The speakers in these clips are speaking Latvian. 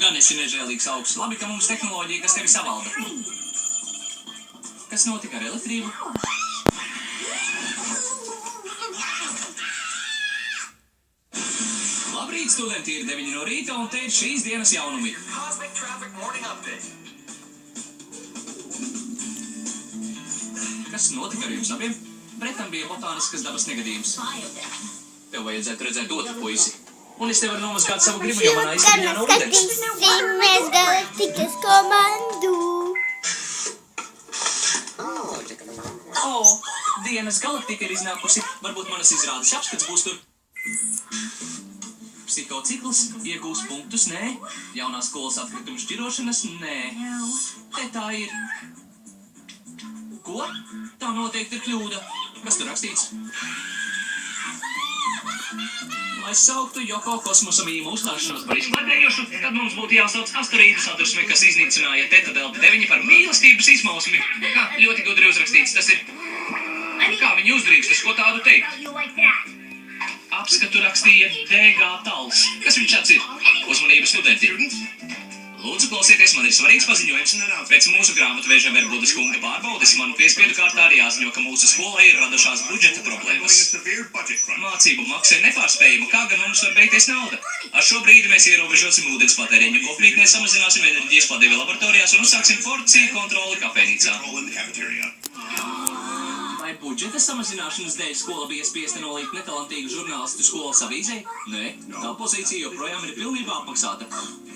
gan esi nežēlīgs augsts. Labi, ka mums tehnoloģija, kas tevi savalda. Kas notika ar elektrību? Labrīt, studenti, ir 9 no rīta, un te ir šīs dienas jaunumi. Kas notika ar jums abiem? Bretam bija botāniskas dabas negadījums. Tev vajadzētu redzēt otru puisi. Un es te varu nomazgāt savu gribu, jo manā istabiņā nav ūdens. Skatīsimies Galaktikas komandu. Dienas galaktika ir iznākusi. Varbūt manas izrādes apskats būs tur. Psihocikls iegūs punktus, nē. Jaunās skolas atkritumu šķirošanas, nē. Te tā ir. Ko? Tā noteikti ir kļūda. Kas tur rakstīts? Lai sauktu Joko kosmosa mīmu uzstāšanos par izklaidējošu, tad mums būtu jāsauc asteroīdu sadursme, kas iznīcināja Teta Delta 9 par mīlestības izmausmi. Ļoti gudri uzrakstīts, tas ir. Kā viņi uzdrīkstas, ko tādu teikt? Apskatu rakstīja D.G. Tals. Kas viņš šāds ir? Uzmanības studenti. Lūdzu, klausieties, man ir svarīgs paziņojums. Pēc mūsu grāmatveža Verbudas kunga pārbaudes man piespiedu kārtā arī jāziņo, ka mūsu skolai ir radušās budžeta problēmas. Mācību maksa ir nepārspējama, kā gan mums var beigties nauda. Ar šo brīdi mēs ierobežosim ūdens patēriņu kopmītnē, samazināsim enerģijas padevi laboratorijās un uzsāksim porciju kontroli kafejnīcā. Vai budžeta samazināšanas dēļ skola bija spiesta nolikt netalantīgu žurnālistu skolas avīzei? Nē, tā pozīcija joprojām ir pilnībā apmaksāta.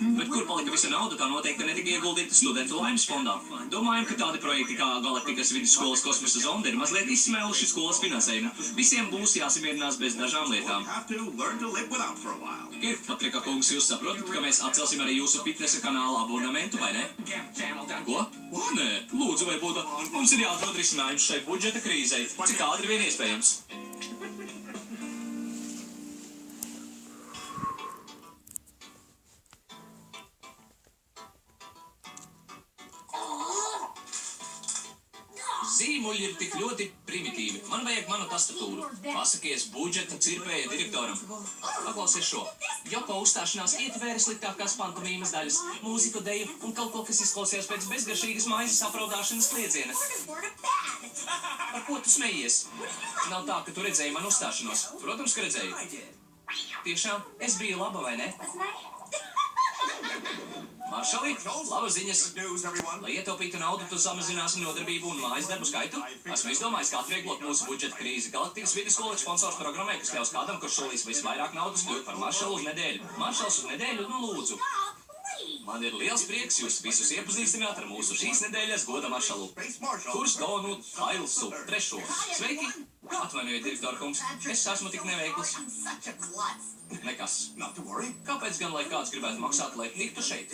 Bet kur palika visa nauda, tā noteikti netika ieguldīta studentu laimes fondā. Domājam, ka tādi projekti kā Galaktikas vidusskolas kosmosa zonda ir mazliet izsmēluši skolas finansējumu. Visiem būs jāsamierinās bez dažām lietām. Kirkpatrika kungs, jūs saprotat, ka mēs atcelsim arī jūsu fitnesa kanāla abonamentu, vai ne? Ko? Nē, lūdzu, vai būtu. Mums ir jāatrod risinājums šai budžeta krīzei, cik ātri vien iespējams. Zīmuļi ir tik ļoti primitīvi. Man vajag manu tastatūru. Pasakies budžeta cirpēja direktoram. Paklausies šo. Joko uzstāšanās ietvēra sliktākās pantomīmas daļas, mūziku, deju un kaut ko, kas izklausījās pēc bezgaršīgas maizes apraudāšanas kliedziena. Par ko tu smejies? Nav tā, ka tu redzēji manu uzstāšanos. Protams, ka redzēji. Tiešām, es biju laba, vai ne? Maršali, labas ziņas. Lai ietaupītu naudu, tu samazināsi nodarbību un mājas darbu skaitu. Esmu izdomājis, kā atvieglot mūsu budžeta krīzi. Galaktikas vidusskola ir sponsors programmai, kas ļaus kādam, kurš solīs visvairāk naudas kļūt par maršalu uz nedēļu. Maršals uz nedēļu, nu lūdzu. Man ir liels prieks jūs visus iepazīstināt ar mūsu šīs nedēļas goda maršalu. Kurs Donu Tailsu trešo. Sveiki! Atvainojiet, direktora kungs, es esmu tik neveikls. Nekas. Kāpēc gan, lai kāds gribētu maksāt, lai tiktu šeit?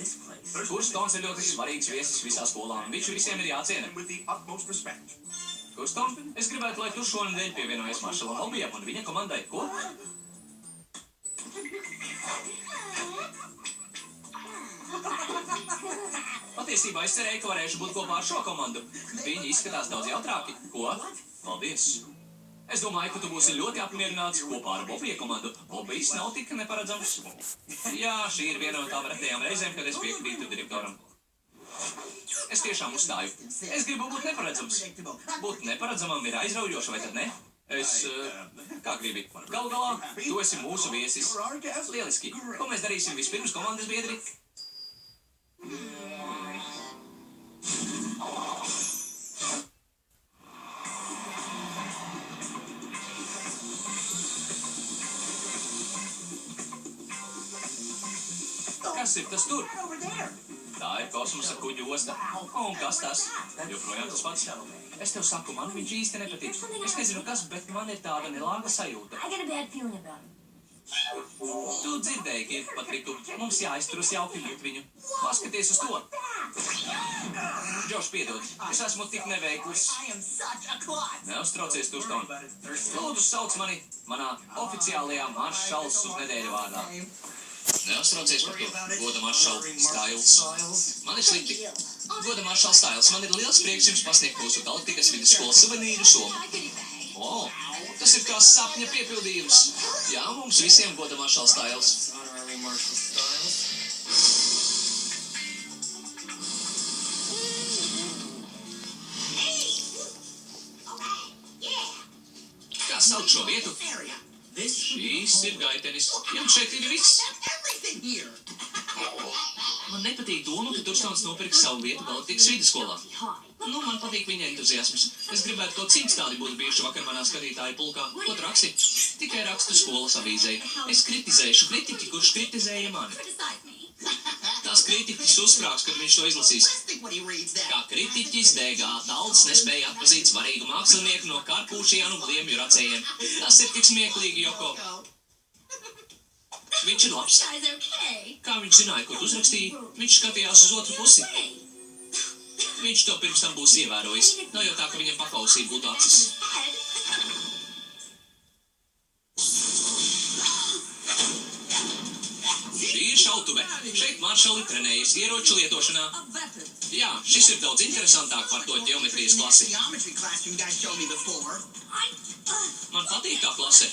Kurs Tons ir ļoti svarīgs viesis visā skolā, un viņš visiem ir jāciena. Kurs Ton, es gribētu, lai tu šonedēļ pievienojies maršalam hobijam un viņa komandai. Ko? Patiesībā es cerēju, ka varēšu būt kopā ar šo komandu. Viņi izskatās daudz jautrāki. Ko? Paldies! Es domāju, ka tu būsi ļoti apmierināts kopā ar Bobija komandu. Bobijs nav tik neparedzams. Jā, šī ir viena no tām retajām reizēm, kad es piekrītu direktoram. Es tiešām uzstāju. Es gribu būt neparedzams. Būt neparedzamam ir aizraujoši, vai tad ne? Kā gribi. Galu galā, tu esi mūsu viesis. Lieliski. Ko mēs darīsim vispirms, komandas biedri? Kas ir tas tur? Tā ir kosmosa kuģu osta. Un kas tas? Joprojām tas pats. Es tev saku, man viņš īsti nepatīk. Es nezinu kas, bet man ir tāda nelāga sajūta. Tu dzirdēji, Kirkpatriku. Mums jāizturas jauki būt viņu. Paskaties uz to. Džoš, piedod. Es esmu tik neveikls. Neuztraucies, Tuston. Lūdzu, sauc mani manā oficiālajā maršals uz nedēļu vārdā. Neuztraucies par to. Goda maršal Styles. Man ir slikti. Goda maršal Styles, man ir liels prieks jums pasniegt mūsu Galaktikas vidusskolas suvenīru somu. Tas ir kā sapņa piepildījums. Jā, mums visiem goda maršal Styles. Šīs ir gaitenis. Jums šeit ir viss. Man nepatīk doma, ka Turstons nopirks savu vietu Galaktikas vidusskolā. Man patīk viņa entuziasms. Es gribētu kaut cik tādi būtu bijuši vakar manā skatītāju pulkā. Ko tu raksti? Tikai rakstu skolas avīzei. Es kritizēšu kritiķi, kurš kritizēja mani. Tas kritiķis uzsprāgs, kad viņš to izlasīs. Kā kritiķis D.G. Talds nespēja atpazīt svarīgu mākslinieku no karpūšianu gliemju racējiem. Tas ir tik smieklīgi, Joko. Viņš ir labs. Kā viņš zināja, ko tu uzrakstīji? Viņš skatījās uz otru pusi. Viņš to pirms tam būs ievērojis. Nav jau tā, ka viņam paklausība būtu acis. Šī ir šautuve. Šeit maršali trenējas ieroču lietošanā. Jā, šis ir daudz interesantāk par to ģeometrijas klasi. Man patīk tā klase.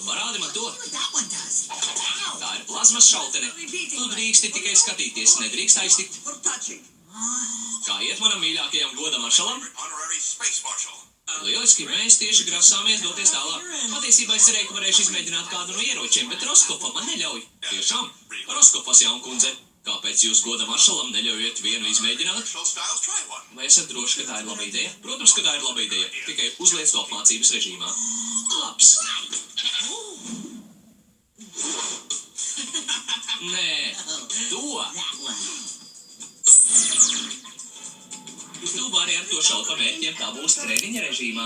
Parādi man to. Tā ir plazmas šautene. Tu drīksti tikai skatīties, nedrīkst aiztikt. Kā iet manam mīļākajam goda maršalam? Lieliski, mēs tieši grasāmies doties tālāk. Patiesībā es cerēju, ka varēšu izmēģināt kādu no ieročiem, bet Roskopa man neļauj. Tiešām? Roskopas jaunkundze. Kāpēc jūs goda maršalam neļaujat vienu izmēģināt? Vai esat droši, ka tā ir laba ideja? Protams, ka tā ir laba ideja. Tikai uzliec to apmācības režīmā. Labs. Nē, to. Tu vari ar to šaut pa mērķiem, tā būs treniņa režīmā.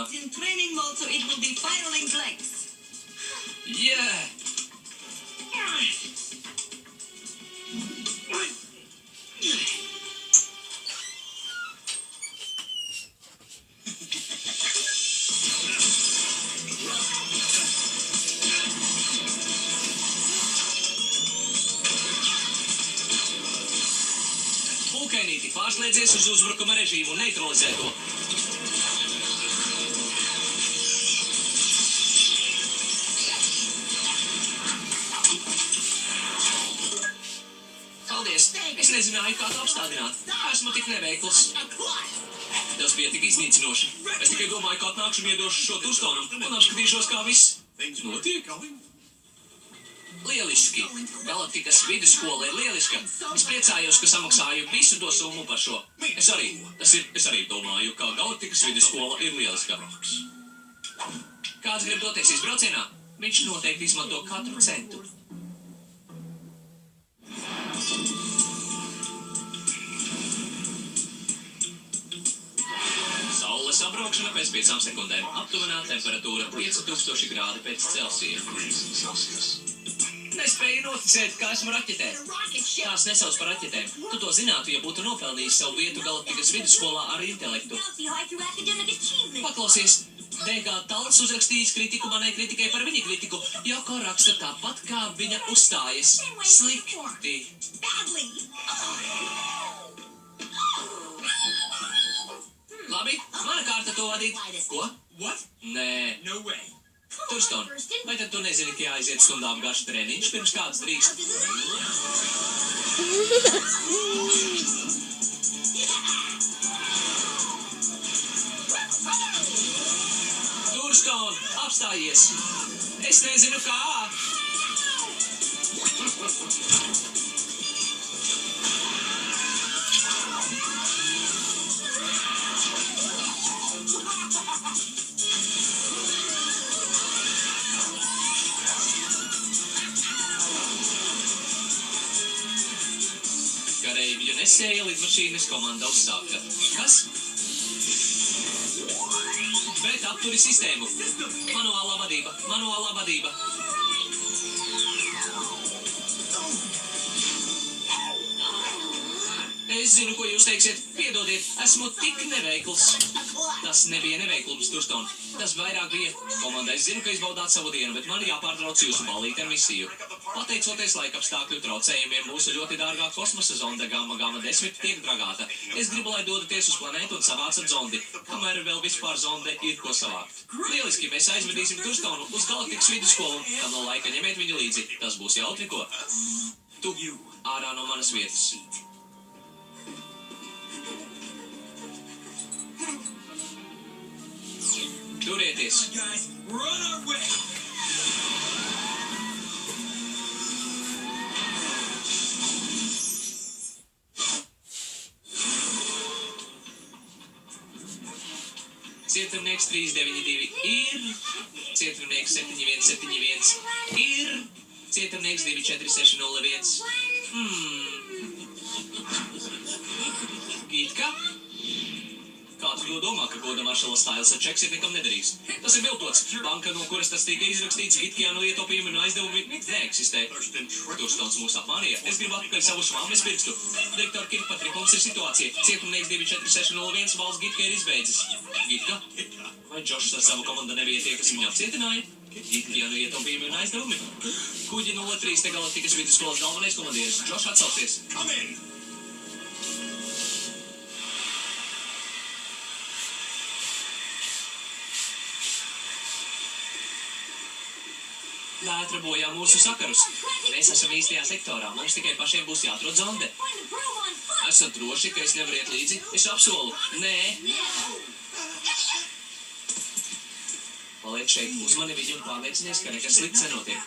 Yeah! Pulkainīti, pārslēdzies uz uzbrukuma režīmu, neutralizē to. Paldies, es nezināju, kā to apstādināt. Esmu tik neveikls. Tas bija tik iznīcinoši. Es tikai domāju, kā atnākšu un iedošu šo Turstonam un apskatīšos, kā viss notiek. Lieliski! Galaktikas vidusskola ir lieliska. Es priecājos, ka samaksāju visu to summu par šo. Es arī domāju, ka Galaktikas vidusskola ir lieliska. Kāds grib doties izbraucienā? Viņš noteikti izmanto katru centu. Saules apbraukšana pēc 5 sekundēm. Aptuvenā temperatūra 5000 grādi pēc Celsija. Nespēju noticēt, kā esmu raķetē. Tās nesauc par raķetēm. Tu to zinātu, ja būtu nopelnījis savu vietu Galaktikas vidusskolā ar intelektu. Paklausies, D.G. Talds uzrakstījis kritiku manai kritikai par viņa kritiku. Joko raksta tāpat, kā viņa uzstājas. Slikti. Labi, mana kārta to vadīt. Ko? What? Nē. No way. Turston, vai tad tu nezini, ka jāaiziet stundām garš treniņš, pirms kāds drīkst? Turston, apstājies! Es nezinu, kā! Kareivju nesēja lidmašīnas komanda uzsāka. Kas? Bet apturi sistēmu. Manuālā vadība. Es zinu, ko jūs teiksiet. Piedodiet, esmu tik neveikls. Tas nebija neveiklums, Turston. Tas vairāk bija. Komanda, es zinu, ka izbaudāt savu dienu, bet man jāpārtrauc jūsu ballīti ar misiju. Pateicoties laikapstākļu traucējumiem, mūsu ļoti dārgā kosmosa zonda Gamma 10 tiek dragāta. Es gribu, lai dodaties uz planētu un savācat zondi, kamēr vēl vispār zonde ir ko savākt. Lieliski, mēs aizvedīsim Turstonu uz Galaktikas vidusskolu, tam no laika ņemiet viņu līdzi. Tas būs jautri, ko? Tu ārā no manas vietas. Turieties! Cietumnieks 392 ir, cietumnieks 7171 ir, cietumnieks 24601. Gitka? Kā tu domā, ka goda maršala Stailsa čeks ir nekam nedarīgs? Tas ir viltots. Banka, no kuras tas tika izrakstīts, Gitkijā no ietaupījumi un aizdevumi neeksistē. Turstons mūs apmānīja. Es gribu atpakaļ savu švāmes pirkstu. Direktor Kirkpatrik, mums ir situācija. Cietumnieks 24601 valsts Gitka ir izbeidzis. Gitka? Vai Džošs ar savu komandu nebija tie, kas viņu apcietināja? Gitkijā no ietaupījumi un aizdevumi. Kuģi 03 te Galaktikas vidusskolas galvenais komandieris. Džošs atsaucies. Vētra bojā mūsu sakarus. Mēs esam īstajā sektorā. Mums tikai pašiem būs jāatrod zonde. Esat droši, ka es nevaru iet līdzi? Es apsolu. Nē. Paliek šeit, uzmani viņu un pārliecinies, ka nekas slikts nenotiek.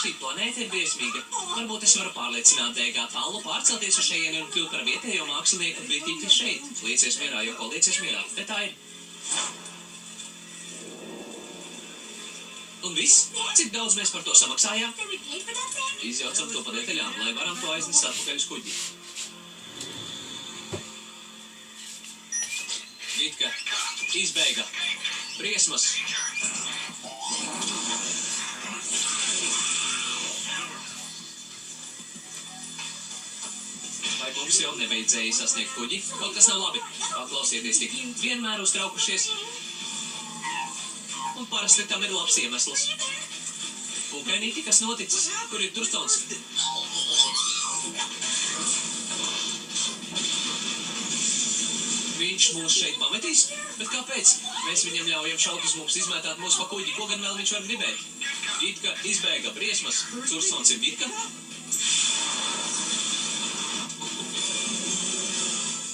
Šī planēta ir briesmīga. Varbūt es varu pārliecināt DG Tallu pārcelties uz šejieni un kļūt par vietējo mākslinieku un tikai šeit. Liecies mierā, Joko, liecies mierā. Bet tā ir. Un viss? Cik daudz mēs par to samaksājām? Izjaucam to pa detaļām, lai varam to aiznest atpakaļ uz kuģi. Gitka. Izbeiga. Briesmas. Vai mums jau nebeidzēja sasniegt kuģi? Kaut kas nav labi. Paklausieties tik. Vienmēr uztraukušies. Un parasti tam ir labs iemesls. Pūkainīti, kas noticis? Kur ir Turstons? Viņš mūs šeit pametīs? Bet kāpēc? Mēs viņam ļaujam šaut uz mums, izmētāt mūs pa kuģi. Ko gan vēl viņš var gribēt? Gitka, izbēga, briesmas. Turstons ir Gitka?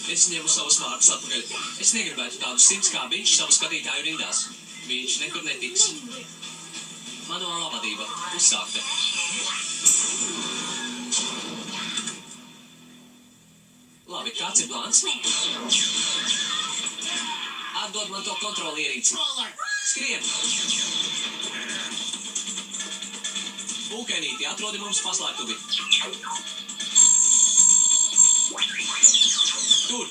Es ņemu savus vārdus atpakaļ. Es negribētu tādus simts kā viņš savu skatītāju rindās. Viņš nekur netiks. Manuālā vadība uzsākta. Labi, kāds ir plāns? Atdod man to kontroli ierīci. Skrien! Pūkainīti, atrodi mums paslēptuvi. Tur!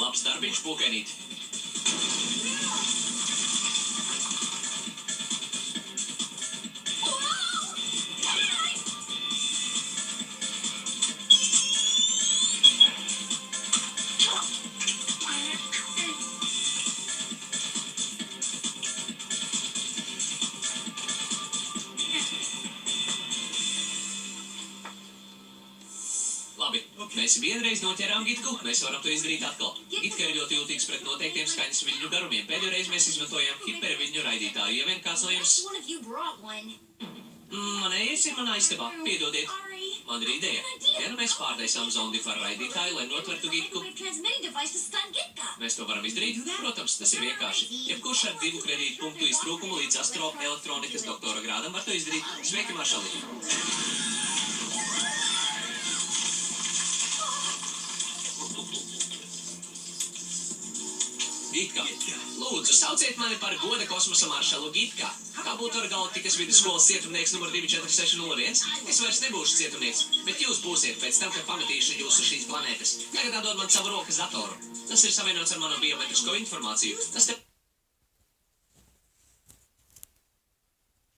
Labs darbiņš, Pūkainīti. Labi, mēs vienreiz noķērām Gitku, mēs varam to izdarīt atkal. Gitka ir ļoti jūtīgs pret noteiktiem skaņas viļņu garumiem. Pēdējoreiz mēs izmantojām hiperviļņu raidītāju. Ja vien kāds no jums... Manējais ir manā istabā. Piedodiet. Man ir ideja. Ja nu mēs pārtaisām zondi par raidītāju, lai notvertu Gitku. Mēs to varam izdarīt? Protams, tas ir vienkārši. Jebkurš ar 2 kredītu punktu iztrūkumu līdz astroelektronikas doktora grādam var to izdarīt. Sveiki, maršali! Gitka. Lūdzu, sauciet mani par goda kosmosa maršalu Gitka. Kā būtu ar Galaktikas vidusskolas cietumnieks numur 24601? Es vairs nebūšu cietumnieks, bet jūs būsiet pēc tam, kad pametīšu jūs uz šīs planētas. Tagad atdod man savu rokas datoru. Tas ir savienots ar manu biometrisko informāciju. Tas te...